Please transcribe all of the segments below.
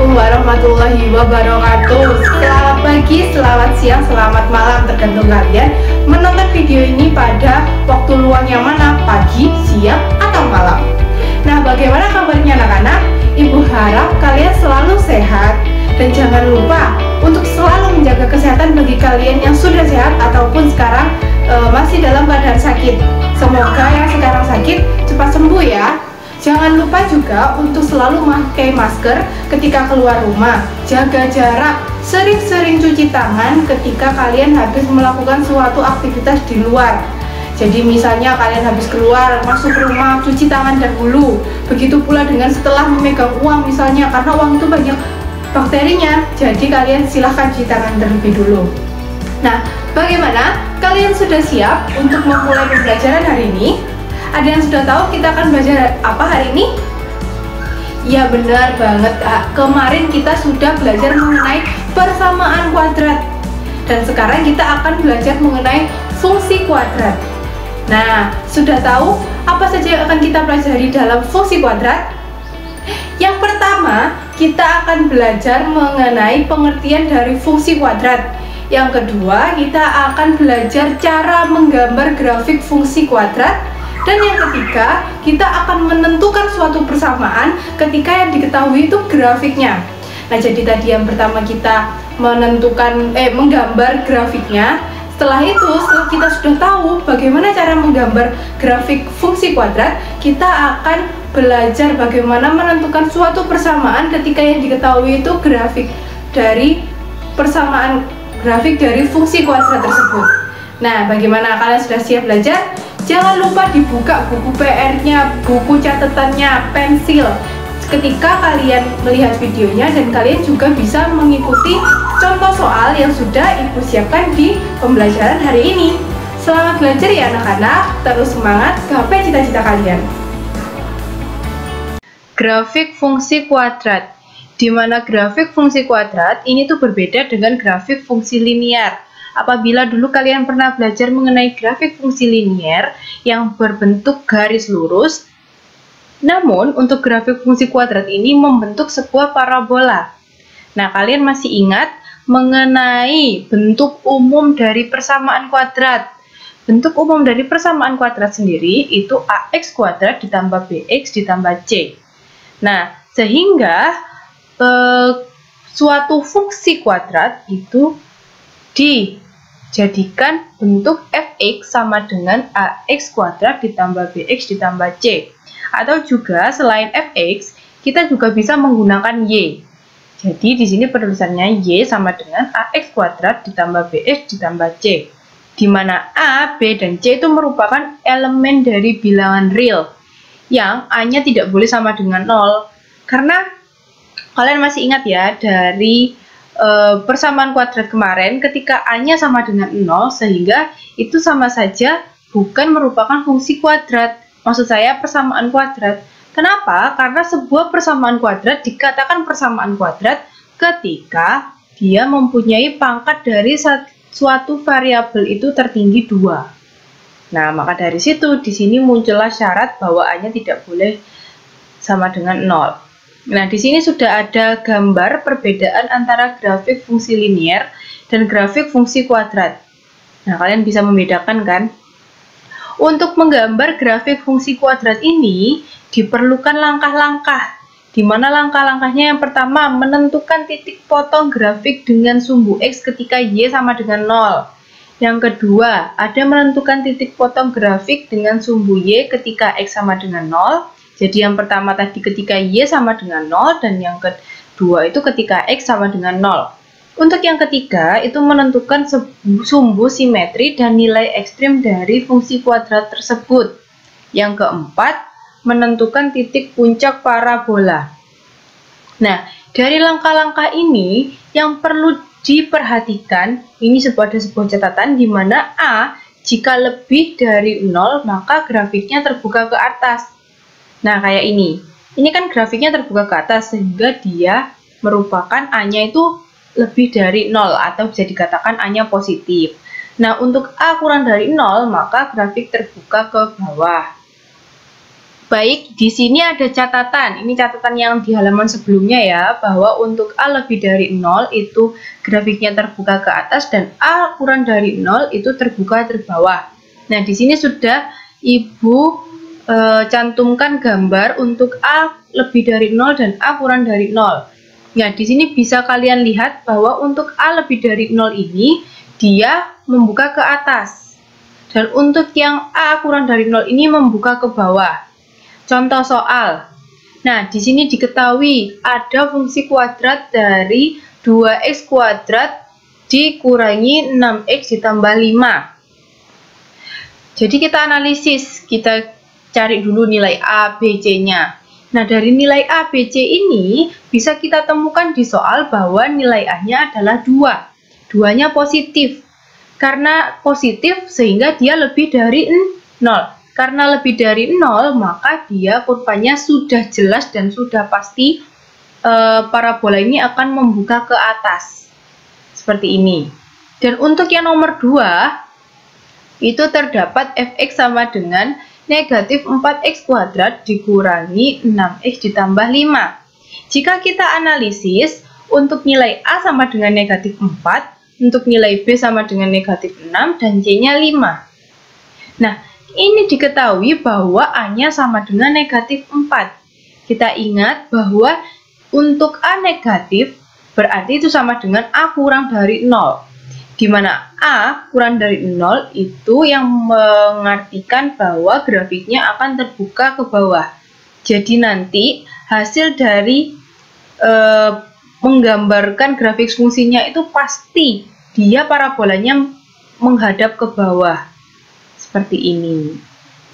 Assalamualaikum warahmatullahi wabarakatuh. Selamat pagi, selamat siang, selamat malam, tergantung kalian menonton video ini pada waktu luang yang mana, pagi, siang, atau malam. Nah, bagaimana kabarnya anak-anak? Ibu harap kalian selalu sehat. Dan jangan lupa untuk selalu menjaga kesehatan bagi kalian yang sudah sehat ataupun sekarang masih dalam keadaan sakit. Semoga yang sekarang sakit cepat sembuh ya. Jangan lupa juga untuk selalu memakai masker ketika keluar rumah. Jaga jarak, sering-sering cuci tangan ketika kalian habis melakukan suatu aktivitas di luar. Jadi misalnya kalian habis keluar, masuk rumah, cuci tangan dahulu. Begitu pula dengan setelah memegang uang misalnya, karena uang itu banyak bakterinya. Jadi kalian silahkan cuci tangan terlebih dulu. Nah, bagaimana? Kalian sudah siap untuk memulai pembelajaran hari ini? Ada yang sudah tahu kita akan belajar apa hari ini? Ya benar banget, kemarin kita sudah belajar mengenai persamaan kuadrat. Dan sekarang kita akan belajar mengenai fungsi kuadrat. Nah, sudah tahu apa saja yang akan kita pelajari dalam fungsi kuadrat? Yang pertama, kita akan belajar mengenai pengertian dari fungsi kuadrat. Yang kedua, kita akan belajar cara menggambar grafik fungsi kuadrat. Dan yang ketiga, kita akan menentukan suatu persamaan ketika yang diketahui itu grafiknya. Nah, jadi tadi yang pertama kita menggambar grafiknya. Setelah itu, setelah kita sudah tahu bagaimana cara menggambar grafik fungsi kuadrat, kita akan belajar bagaimana menentukan suatu persamaan ketika yang diketahui itu grafik dari fungsi kuadrat tersebut. Nah, bagaimana kalian sudah siap belajar? Jangan lupa dibuka buku PR-nya, buku catatannya, pensil ketika kalian melihat videonya, dan kalian juga bisa mengikuti contoh soal yang sudah Ibu siapkan di pembelajaran hari ini. Selamat belajar ya anak-anak, terus semangat, gapai cita-cita kalian. Grafik fungsi kuadrat, di mana grafik fungsi kuadrat ini tuh berbeda dengan grafik fungsi linear. Apabila dulu kalian pernah belajar mengenai grafik fungsi linear yang berbentuk garis lurus, namun untuk grafik fungsi kuadrat ini membentuk sebuah parabola. Nah, kalian masih ingat mengenai bentuk umum dari persamaan kuadrat? Bentuk umum dari persamaan kuadrat sendiri itu ax kuadrat ditambah bx ditambah c. Nah, sehingga suatu fungsi kuadrat itu dijadikan bentuk fx sama dengan ax kuadrat ditambah bx ditambah c. Atau juga selain fx, kita juga bisa menggunakan y. Jadi di sini penulisannya y sama dengan ax kuadrat ditambah bx ditambah c. Di mana a, b, dan c itu merupakan elemen dari bilangan real yang a-nya tidak boleh sama dengan 0. Karena kalian masih ingat ya dari persamaan kuadrat kemarin, ketika a-nya sama dengan 0, sehingga itu sama saja bukan merupakan fungsi kuadrat. Maksud saya persamaan kuadrat. Kenapa? Karena sebuah persamaan kuadrat dikatakan persamaan kuadrat ketika dia mempunyai pangkat dari suatu variabel itu tertinggi 2. Nah, maka dari situ di sini muncullah syarat bahwa a-nya tidak boleh sama dengan 0. Nah, di sini sudah ada gambar perbedaan antara grafik fungsi linear dan grafik fungsi kuadrat. Nah, kalian bisa membedakan kan? Untuk menggambar grafik fungsi kuadrat ini diperlukan langkah-langkah, di mana langkah-langkahnya yang pertama menentukan titik potong grafik dengan sumbu x ketika y sama dengan 0. Yang kedua, ada menentukan titik potong grafik dengan sumbu y ketika x sama dengan 0. Jadi yang pertama tadi ketika y sama dengan 0, dan yang kedua itu ketika x sama dengan 0. Untuk yang ketiga itu menentukan sumbu simetri dan nilai ekstrim dari fungsi kuadrat tersebut. Yang keempat, menentukan titik puncak parabola. Nah, dari langkah-langkah ini yang perlu diperhatikan, ini ada sebuah catatan di mana a jika lebih dari 0 maka grafiknya terbuka ke atas. Nah, kayak ini. Ini kan grafiknya terbuka ke atas sehingga dia merupakan a-nya itu lebih dari 0 atau bisa dikatakan a-nya positif. Nah, untuk a kurang dari 0 maka grafik terbuka ke bawah. Baik, di sini ada catatan. Ini catatan yang di halaman sebelumnya ya, bahwa untuk A lebih dari 0 itu grafiknya terbuka ke atas dan A kurang dari 0 itu terbuka ke bawah. Nah, di sini sudah Ibu cantumkan gambar untuk A lebih dari 0 dan A kurang dari 0. Nah, di sini bisa kalian lihat bahwa untuk A lebih dari 0 ini dia membuka ke atas. Dan untuk yang A kurang dari 0 ini membuka ke bawah. Contoh soal. Nah, di sini diketahui ada fungsi kuadrat dari 2x kuadrat dikurangi 6x ditambah 5. Jadi kita analisis, kita cari dulu nilai A, B, C-nya. Nah, dari nilai A, B, C ini bisa kita temukan di soal bahwa nilai A-nya adalah 2. 2-nya positif. Karena positif sehingga dia lebih dari 0. Karena lebih dari 0, maka dia kurvanya sudah jelas dan sudah pasti parabola ini akan membuka ke atas. Seperti ini. Dan untuk yang nomor 2, itu terdapat fx sama dengan negatif 4x kuadrat dikurangi 6x ditambah 5. Jika kita analisis, untuk nilai A sama dengan negatif 4, untuk nilai B sama dengan negatif 6, dan C-nya 5. Nah, ini diketahui bahwa A-nya sama dengan negatif 4. Kita ingat bahwa untuk A negatif berarti itu sama dengan A kurang dari 0. Di mana A kurang dari 0 itu yang mengartikan bahwa grafiknya akan terbuka ke bawah. Jadi nanti hasil dari menggambarkan grafik fungsinya itu pasti dia parabolanya menghadap ke bawah. Seperti ini.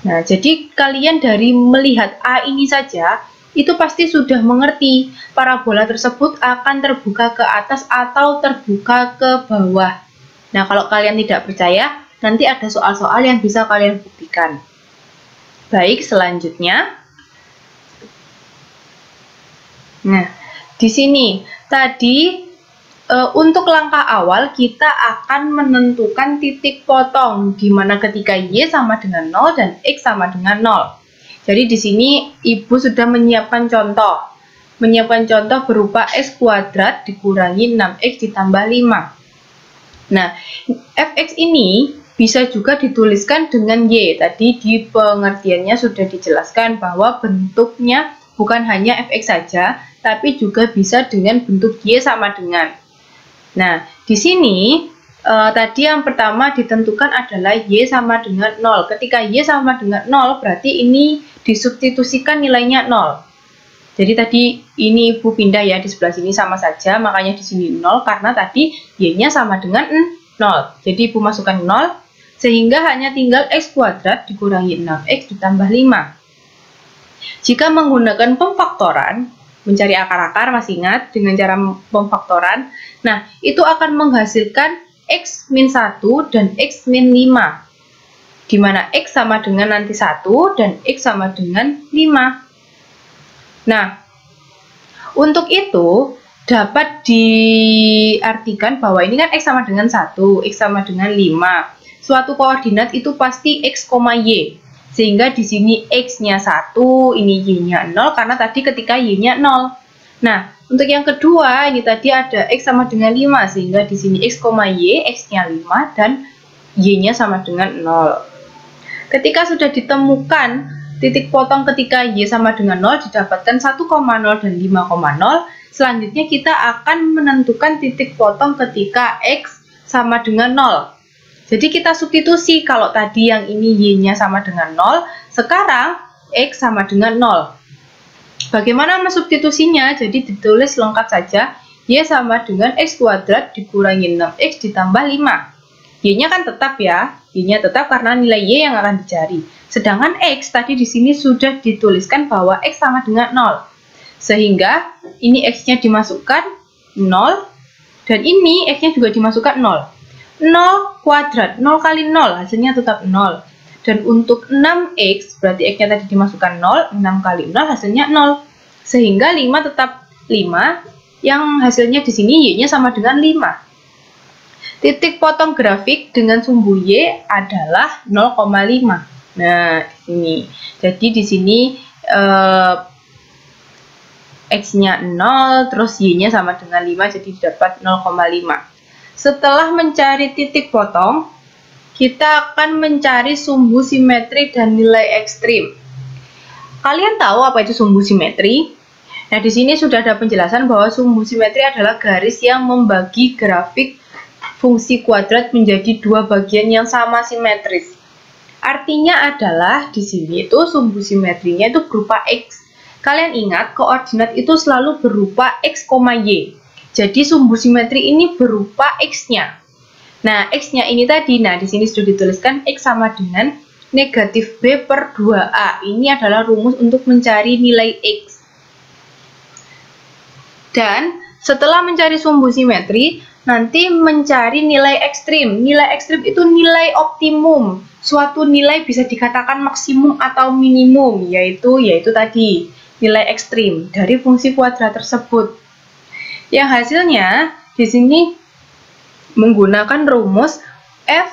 Nah, jadi kalian dari melihat A ini saja, itu pasti sudah mengerti parabola tersebut akan terbuka ke atas atau terbuka ke bawah. Nah, kalau kalian tidak percaya, nanti ada soal-soal yang bisa kalian buktikan. Baik, selanjutnya. Nah, di sini tadi untuk langkah awal kita akan menentukan titik potong di mana ketika Y sama dengan 0 dan X sama dengan 0. Jadi di sini Ibu sudah menyiapkan contoh. Menyiapkan contoh berupa X kuadrat dikurangi 6X ditambah 5. Nah, fx ini bisa juga dituliskan dengan Y. Tadi di pengertiannya sudah dijelaskan bahwa bentuknya bukan hanya fx saja, tapi juga bisa dengan bentuk Y sama dengan. Nah, di sini tadi yang pertama ditentukan adalah Y sama dengan 0. Ketika Y sama dengan 0, berarti ini disubstitusikan nilainya 0. Jadi tadi ini Ibu pindah ya, di sebelah sini sama saja, makanya di sini 0 karena tadi Y-nya sama dengan 0. Jadi Ibu masukkan 0, sehingga hanya tinggal X kuadrat dikurangi 6X ditambah 5. Jika menggunakan pemfaktoran, mencari akar-akar, masih ingat dengan cara pemfaktoran. Nah, itu akan menghasilkan X min 1 dan X min 5. Di mana X sama dengan nanti 1 dan X sama dengan 5. Nah, untuk itu dapat diartikan bahwa ini kan X sama dengan 1, X sama dengan 5. Suatu koordinat itu pasti X, Y. Sehingga di sini X-nya 1, ini Y-nya 0, karena tadi ketika Y-nya 0. Nah, untuk yang kedua, ini tadi ada X sama dengan 5, sehingga di sini X, Y, X-nya 5, dan Y-nya sama dengan 0. Ketika sudah ditemukan titik potong ketika Y sama dengan 0, didapatkan 1,0 dan 5,0, selanjutnya kita akan menentukan titik potong ketika X sama dengan 0. Jadi kita substitusi, kalau tadi yang ini Y-nya sama dengan 0, sekarang X sama dengan 0. Bagaimana mensubstitusinya? Jadi ditulis lengkap saja, Y sama dengan X kuadrat dikurangi 6X ditambah 5. Y-nya kan tetap ya, Y-nya tetap karena nilai Y yang akan dicari. Sedangkan X tadi di sini sudah dituliskan bahwa X sama dengan 0. Sehingga ini X-nya dimasukkan 0, dan ini X-nya juga dimasukkan 0. 0 kuadrat, 0 kali 0, hasilnya tetap 0. Dan untuk 6X, berarti X-nya tadi dimasukkan 0, 6 kali 0, hasilnya 0. Sehingga 5 tetap 5, yang hasilnya di sini Y-nya sama dengan 5. Titik potong grafik dengan sumbu Y adalah 0,5. Nah, di sini. Jadi di sini X-nya 0, terus Y-nya sama dengan 5, jadi dapat 0,5. Setelah mencari titik potong, kita akan mencari sumbu simetri dan nilai ekstrim. Kalian tahu apa itu sumbu simetri? Nah, di sini sudah ada penjelasan bahwa sumbu simetri adalah garis yang membagi grafik fungsi kuadrat menjadi dua bagian yang sama simetris. Artinya adalah di sini itu sumbu simetrinya itu berupa X. Kalian ingat koordinat itu selalu berupa X, Y. Jadi sumbu simetri ini berupa X-nya. Nah, X-nya ini tadi, di sini sudah dituliskan X sama dengan negatif B per 2A. Ini adalah rumus untuk mencari nilai X. Dan setelah mencari sumbu simetri, nanti mencari nilai ekstrim. Nilai ekstrim itu nilai optimum. Suatu nilai bisa dikatakan maksimum atau minimum, yaitu tadi nilai ekstrim dari fungsi kuadrat tersebut. Yang hasilnya di sini menggunakan rumus F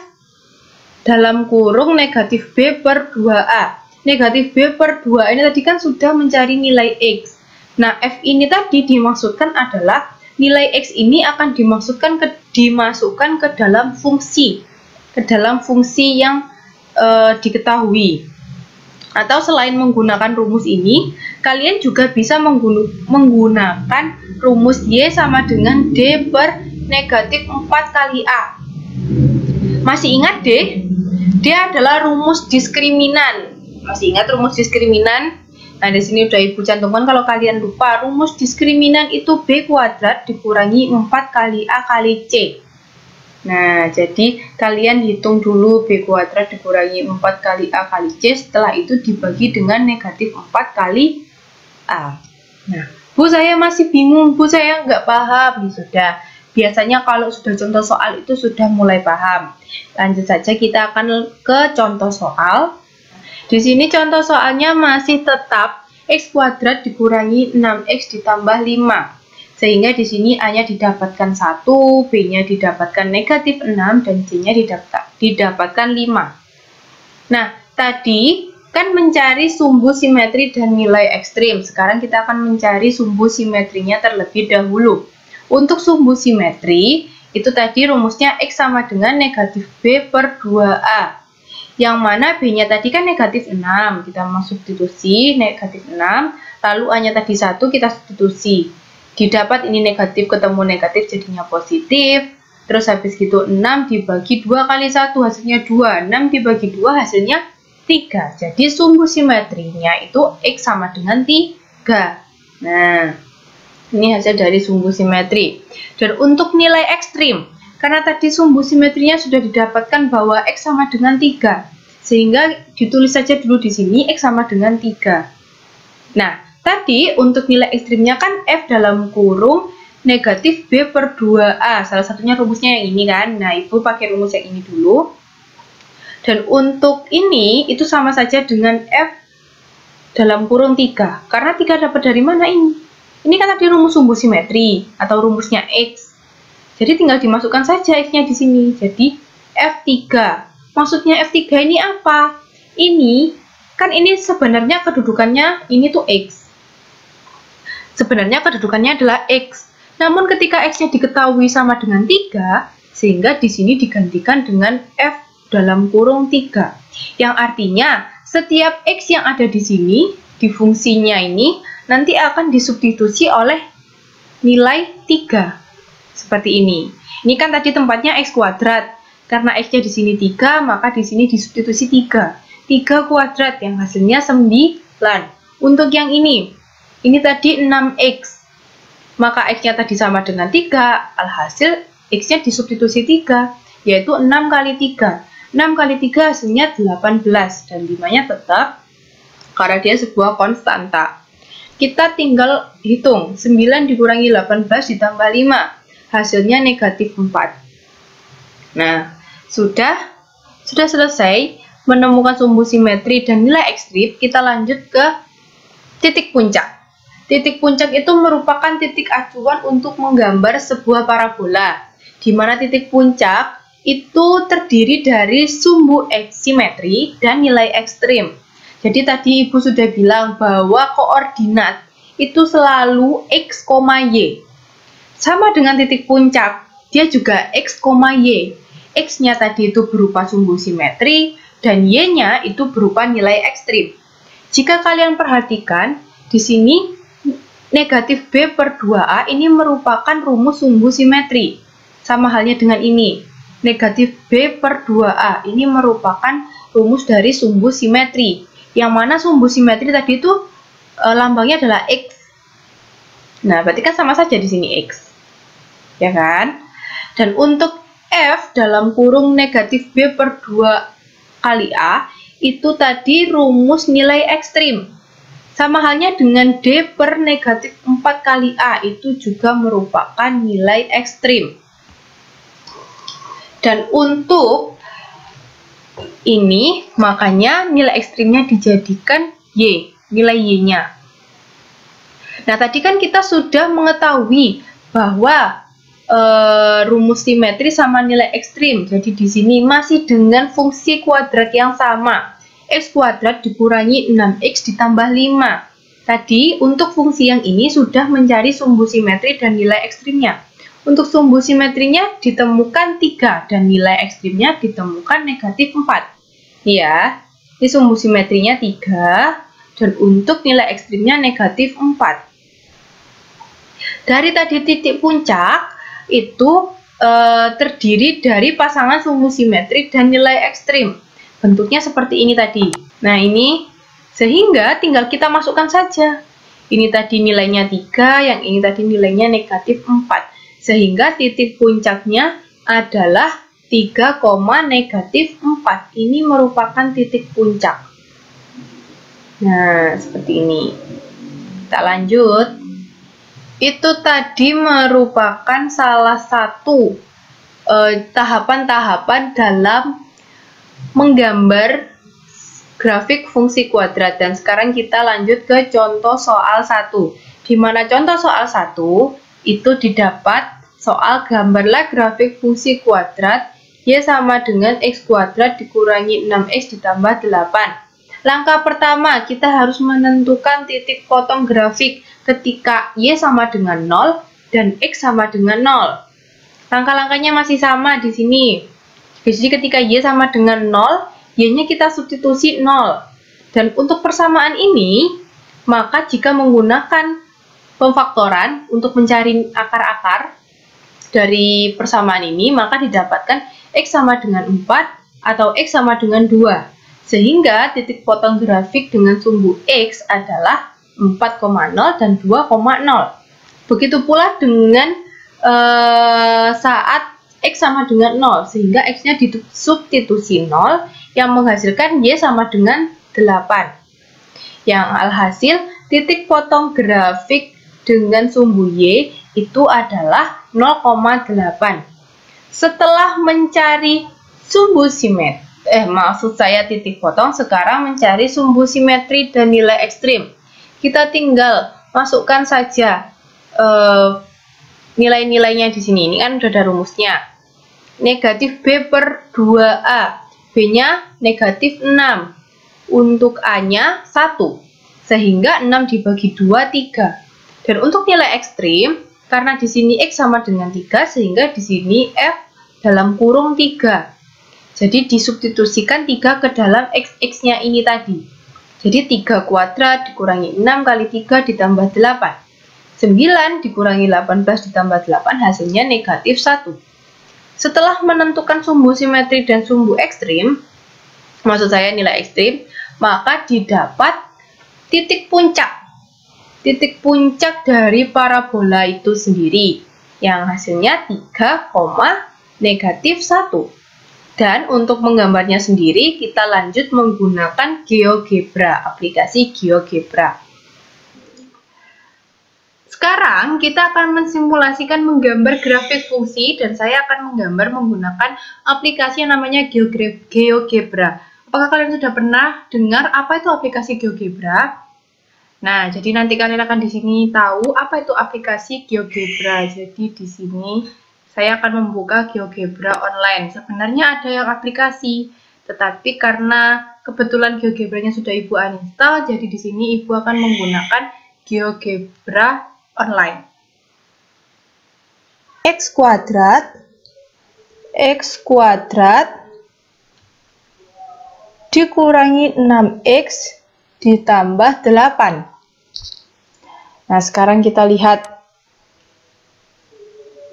dalam kurung negatif B per 2A. Negatif B per 2A ini tadi kan sudah mencari nilai X. Nah, F ini tadi dimaksudkan adalah nilai X ini akan dimasukkan ke dalam fungsi. Ke dalam fungsi yang diketahui. Atau selain menggunakan rumus ini, kalian juga bisa menggunakan rumus Y sama dengan D per negatif 4 kali A. Masih ingat D? D adalah rumus diskriminan. Masih ingat rumus diskriminan? Nah, di sini udah Ibu cantumkan, kalau kalian lupa, rumus diskriminan itu B kuadrat dikurangi 4 kali A kali C. Nah, jadi kalian hitung dulu B kuadrat dikurangi 4 kali A kali C, setelah itu dibagi dengan negatif 4 kali A. Nah, Bu, saya masih bingung, Bu, saya nggak paham. Sudah, biasanya kalau sudah contoh soal itu sudah mulai paham. Lanjut saja, kita akan ke contoh soal. Di sini contoh soalnya masih tetap X kuadrat dikurangi 6X ditambah 5. Sehingga di sini A-nya didapatkan 1, B-nya didapatkan negatif 6, dan C-nya didapatkan 5. Nah, tadi kan mencari sumbu simetri dan nilai ekstrim. Sekarang kita akan mencari sumbu simetrinya terlebih dahulu. Untuk sumbu simetri, itu tadi rumusnya X sama dengan negatif B per 2A. Yang mana B-nya tadi kan negatif 6, kita mau substitusi negatif 6, lalu A-nya tadi 1, kita substitusi. Didapat ini negatif ketemu negatif jadinya positif. Terus habis gitu 6 dibagi 2 kali 1 hasilnya 2. 6 dibagi 2 hasilnya 3. Jadi sumbu simetrinya itu X sama dengan 3. Nah, ini hasil dari sumbu simetri. Dan untuk nilai ekstrim, karena tadi sumbu simetrinya sudah didapatkan bahwa X sama dengan 3. Sehingga ditulis saja dulu di sini X sama dengan 3. Nah, tadi untuk nilai ekstrimnya kan F dalam kurung negatif B per 2A. Salah satunya rumusnya yang ini kan. Nah, Ibu pakai rumus yang ini dulu. Dan untuk ini itu sama saja dengan F dalam kurung 3. Karena 3 dapat dari mana ini? Ini kan tadi rumus sumbu simetri atau rumusnya X. Jadi tinggal dimasukkan saja X-nya di sini. Jadi F3. Maksudnya F3 ini apa? Ini kan ini sebenarnya kedudukannya ini tuh X. Sebenarnya kedudukannya adalah X. Namun ketika X-nya diketahui sama dengan 3, sehingga di sini digantikan dengan F dalam kurung 3. Yang artinya setiap X yang ada di sini, di fungsinya ini, nanti akan disubstitusi oleh nilai 3. Seperti ini. Ini kan tadi tempatnya X kuadrat. Karena X-nya di sini 3, maka di sini disubstitusi 3. 3 kuadrat yang hasilnya 9. Untuk yang ini tadi 6X. Maka X-nya tadi sama dengan 3, alhasil X-nya disubstitusi 3, yaitu 6 kali 3. 6 kali 3 hasilnya 18, dan 5-nya tetap, karena dia sebuah konstanta. Kita tinggal hitung, 9 dikurangi 18 ditambah 5, hasilnya negatif 4. Nah, sudah selesai menemukan sumbu simetri dan nilai ekstrim, kita lanjut ke titik puncak. Titik puncak itu merupakan titik acuan untuk menggambar sebuah parabola, di mana titik puncak itu terdiri dari sumbu X simetri dan nilai ekstrim. Jadi tadi Ibu sudah bilang bahwa koordinat itu selalu X, Y. Sama dengan titik puncak, dia juga X, Y. X-nya tadi itu berupa sumbu simetri, dan Y-nya itu berupa nilai ekstrim. Jika kalian perhatikan, di sini negatif B per 2A ini merupakan rumus sumbu simetri. Sama halnya dengan ini. Negatif B per 2A ini merupakan rumus dari sumbu simetri. Yang mana sumbu simetri tadi itu lambangnya adalah X. Nah, berarti kan sama saja di sini X. Ya kan? Dan untuk F dalam kurung negatif B per 2 kali A, itu tadi rumus nilai ekstrim. Sama halnya dengan D per negatif 4 kali A, itu juga merupakan nilai ekstrim. Dan untuk ini, makanya nilai ekstrimnya dijadikan Y, nilai Y-nya. Nah, tadi kan kita sudah mengetahui bahwa rumus simetri sama nilai ekstrim. Jadi di sini masih dengan fungsi kuadrat yang sama. X kuadrat dikurangi 6X ditambah 5. Tadi untuk fungsi yang ini sudah mencari sumbu simetri dan nilai ekstrimnya. Untuk sumbu simetrinya ditemukan 3 dan nilai ekstrimnya ditemukan negatif 4. Ya, ini sumbu simetrinya 3 dan untuk nilai ekstrimnya negatif 4. Dari tadi titik puncak itu terdiri dari pasangan sumbu simetri dan nilai ekstrim. Bentuknya seperti ini tadi. Nah, ini sehingga tinggal kita masukkan saja. Ini tadi nilainya 3, yang ini tadi nilainya negatif 4. Sehingga titik puncaknya adalah 3, negatif 4. Ini merupakan titik puncak. Nah, seperti ini. Kita lanjut. Itu tadi merupakan salah satu tahapan-tahapan dalam menggambar grafik fungsi kuadrat. Dan sekarang kita lanjut ke contoh soal 1. Di mana contoh soal 1 itu didapat soal gambarlah grafik fungsi kuadrat Y sama dengan X kuadrat dikurangi 6X ditambah 8. Langkah pertama, kita harus menentukan titik potong grafik ketika Y sama dengan 0 dan X sama dengan 0. Langkah-langkahnya masih sama di sini. Jadi ketika Y sama dengan 0, Y-nya kita substitusi 0. Dan untuk persamaan ini, maka jika menggunakan pemfaktoran untuk mencari akar-akar dari persamaan ini, maka didapatkan X sama dengan 4 atau X sama dengan 2. Sehingga titik potong grafik dengan sumbu X adalah 4,0 dan 2,0. Begitu pula dengan saat X sama dengan 0, sehingga X-nya disubstitusi 0, yang menghasilkan Y sama dengan 8. Yang alhasil, titik potong grafik dengan sumbu Y itu adalah 0,8. Setelah mencari sumbu simetri, maksud saya titik potong, sekarang mencari sumbu simetri dan nilai ekstrim. Kita tinggal masukkan saja nilai-nilainya di sini. Ini kan sudah ada rumusnya. Negatif B per 2A. B-nya negatif 6. Untuk A-nya 1. Sehingga 6 dibagi 2, 3. Dan untuk nilai ekstrim, karena di sini X sama dengan 3, sehingga di sini F dalam kurung 3. Jadi disubstitusikan 3 ke dalam X-nya ini tadi. Jadi 3 kuadrat dikurangi 6 kali 3 ditambah 8. 9 dikurangi 18 ditambah 8 hasilnya negatif 1. Setelah menentukan sumbu simetri dan sumbu ekstrim, maksud saya nilai ekstrim, maka didapat titik puncak. Titik puncak dari parabola itu sendiri, yang hasilnya 3, negatif 1. Dan untuk menggambarnya sendiri, kita lanjut menggunakan GeoGebra, aplikasi GeoGebra. Sekarang kita akan mensimulasikan menggambar grafik fungsi, dan saya akan menggambar menggunakan aplikasi yang namanya GeoGebra. Apakah kalian sudah pernah dengar apa itu aplikasi GeoGebra? Nah, jadi nanti kalian akan di sini tahu apa itu aplikasi GeoGebra. Jadi di sini saya akan membuka GeoGebra online. Sebenarnya ada yang aplikasi, Tetapi karena kebetulan GeoGebra-nya sudah Ibu uninstall, jadi di sini Ibu akan menggunakan GeoGebra Online. X kuadrat dikurangi 6X ditambah 8. Nah, sekarang kita lihat.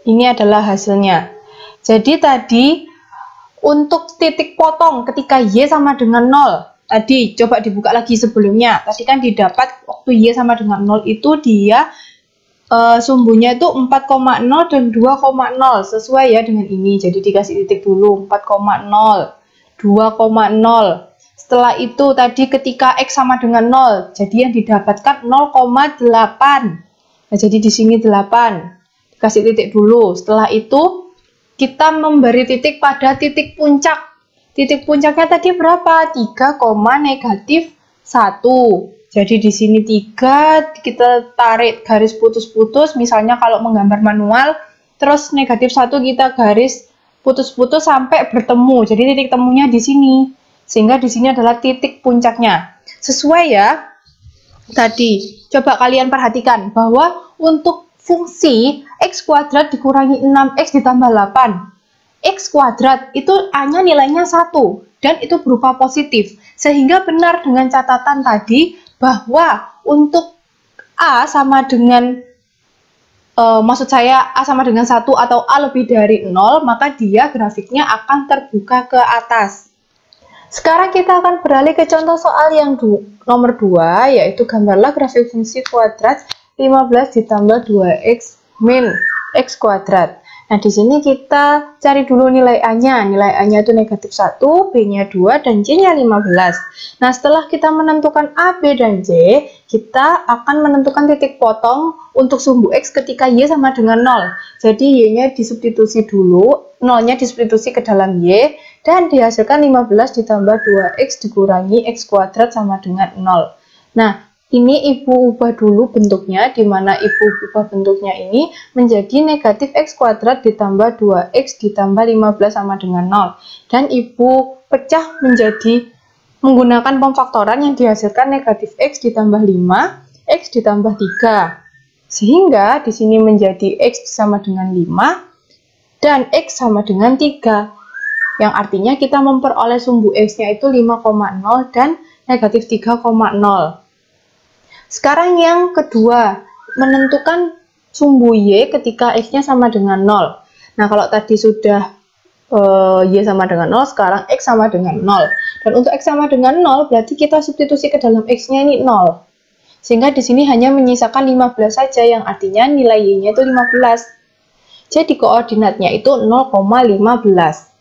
Ini adalah hasilnya. Jadi tadi untuk titik potong ketika Y sama dengan 0, tadi coba dibuka lagi sebelumnya. Tadi kan didapat waktu Y sama dengan 0 itu dia sumbunya itu 4,0 dan 2,0. Sesuai ya dengan ini. Jadi dikasih titik dulu 4,0, 2,0. Setelah itu tadi ketika X sama dengan 0, jadi yang didapatkan 0,8. Nah, jadi di sini 8. Kasih titik dulu. Setelah itu kita memberi titik pada titik puncak. Titik puncaknya tadi berapa? 3, negatif 1. Jadi di sini 3, kita tarik garis putus-putus. Misalnya kalau menggambar manual, terus negatif 1 kita garis putus-putus sampai bertemu. Jadi titik temunya di sini. Sehingga di sini adalah titik puncaknya. Sesuai ya. Tadi coba kalian perhatikan bahwa untuk fungsi X kuadrat dikurangi 6X ditambah 8. X kuadrat itu A-nya nilainya 1 dan itu berupa positif. Sehingga benar dengan catatan tadi bahwa untuk A sama dengan maksud saya A sama dengan 1 atau A lebih dari 0, maka dia grafiknya akan terbuka ke atas. Sekarang kita akan beralih ke contoh soal yang nomor 2, yaitu gambarlah grafik fungsi kuadrat 15 ditambah 2X min X kuadrat. Nah, di sini kita cari dulu nilai A-nya. Nilai A-nya itu negatif 1, B-nya 2, dan C-nya 15. Nah, setelah kita menentukan A, B, dan C, kita akan menentukan titik potong untuk sumbu X ketika Y sama dengan 0. Jadi, Y-nya disubstitusi dulu, 0-nya disubstitusi ke dalam Y, dan dihasilkan 15 ditambah 2X dikurangi X kuadrat sama dengan 0. Nah, ini Ibu ubah dulu bentuknya, di mana Ibu ubah bentuknya ini menjadi negatif X kuadrat ditambah 2X ditambah 15 sama dengan 0. Dan Ibu pecah menjadi menggunakan pemfaktoran yang dihasilkan negatif X ditambah 5, X ditambah 3. Sehingga di sini menjadi X sama dengan 5 dan X sama dengan 3. Yang artinya kita memperoleh sumbu X-nya itu 5,0 dan negatif 3,0. Sekarang yang kedua, menentukan sumbu Y ketika X-nya sama dengan 0. Nah, kalau tadi sudah Y sama dengan 0, sekarang X sama dengan 0. Dan untuk X sama dengan 0, berarti kita substitusi ke dalam X-nya ini 0. Sehingga di sini hanya menyisakan 15 saja, yang artinya nilai Y-nya itu 15. Jadi koordinatnya itu 0,15.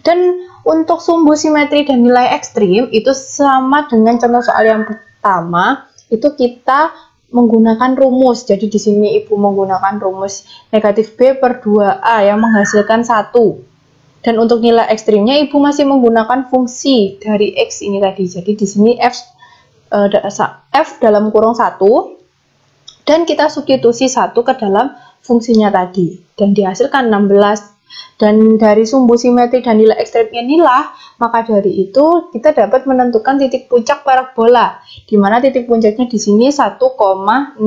Dan untuk sumbu simetri dan nilai ekstrim, itu sama dengan contoh soal yang pertama. Itu kita menggunakan rumus. Jadi di sini Ibu menggunakan rumus negatif B per 2A yang menghasilkan 1. Dan untuk nilai ekstrimnya Ibu masih menggunakan fungsi dari X ini tadi. Jadi di sini F dalam kurung 1 dan kita substitusi 1 ke dalam fungsinya tadi dan dihasilkan 16. Dan dari sumbu simetri dan nilai ekstrimnya inilah, maka dari itu kita dapat menentukan titik puncak parabola, di mana titik puncaknya di sini 1,16.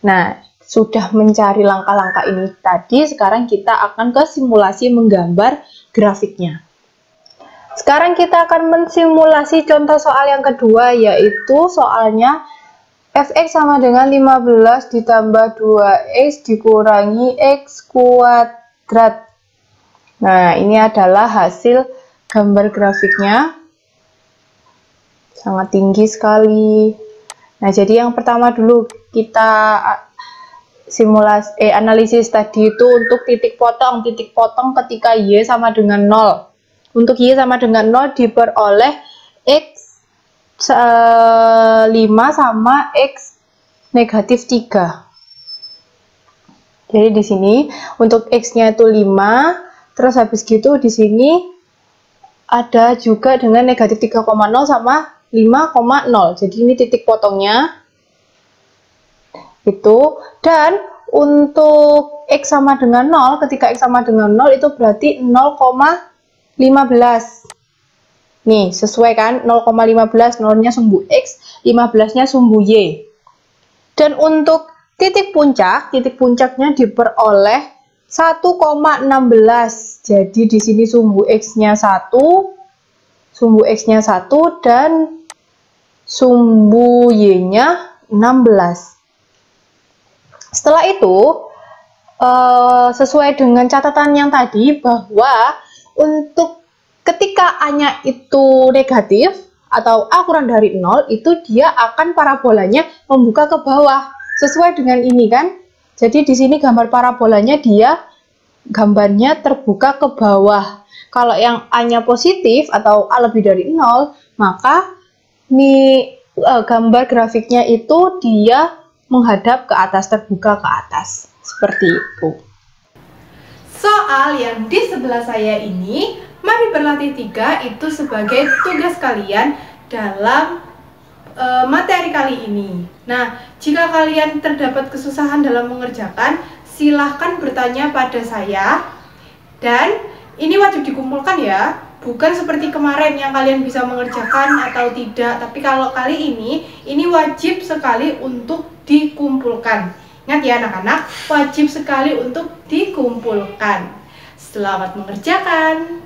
Nah, sudah mencari langkah-langkah ini tadi, sekarang kita akan ke simulasi menggambar grafiknya. Sekarang kita akan mensimulasi contoh soal yang kedua, yaitu soalnya fx sama dengan 15 ditambah 2x dikurangi x kuadrat. Nah, ini adalah hasil gambar grafiknya. Sangat tinggi sekali. Nah, jadi yang pertama dulu kita analisis tadi itu untuk titik potong ketika Y sama dengan 0. Untuk Y sama dengan 0 diperoleh X 5 sama X negatif 3. Jadi di sini untuk X-nya itu 5, terus habis gitu di sini ada juga dengan negatif 3,0 sama 5,0. Jadi ini titik potongnya. Itu, dan untuk X sama dengan 0, ketika X sama dengan 0 itu berarti 0,5. 15. Nih, sesuai kan? 0,15, 0-nya sumbu X, 15-nya sumbu Y. Dan untuk titik puncaknya diperoleh 1,16. Jadi di sini sumbu X-nya 1, sumbu X-nya 1, dan sumbu Y-nya 16. Setelah itu, sesuai dengan catatan yang tadi, bahwa untuk ketika A-nya itu negatif atau A kurang dari 0, itu dia akan parabolanya membuka ke bawah. Sesuai dengan ini kan? Jadi di sini gambar parabolanya dia gambarnya terbuka ke bawah. Kalau yang A-nya positif atau A lebih dari 0, maka gambar grafiknya itu dia menghadap ke atas, terbuka ke atas. Seperti itu. Soal yang di sebelah saya ini, mari berlatih 3 itu sebagai tugas kalian dalam materi kali ini. Nah, jika kalian terdapat kesusahan dalam mengerjakan, silahkan bertanya pada saya. Dan ini wajib dikumpulkan ya, bukan seperti kemarin yang kalian bisa mengerjakan atau tidak. Tapi kalau kali ini wajib sekali untuk dikumpulkan. Ingat ya anak-anak, wajib sekali untuk dikumpulkan. Selamat mengerjakan.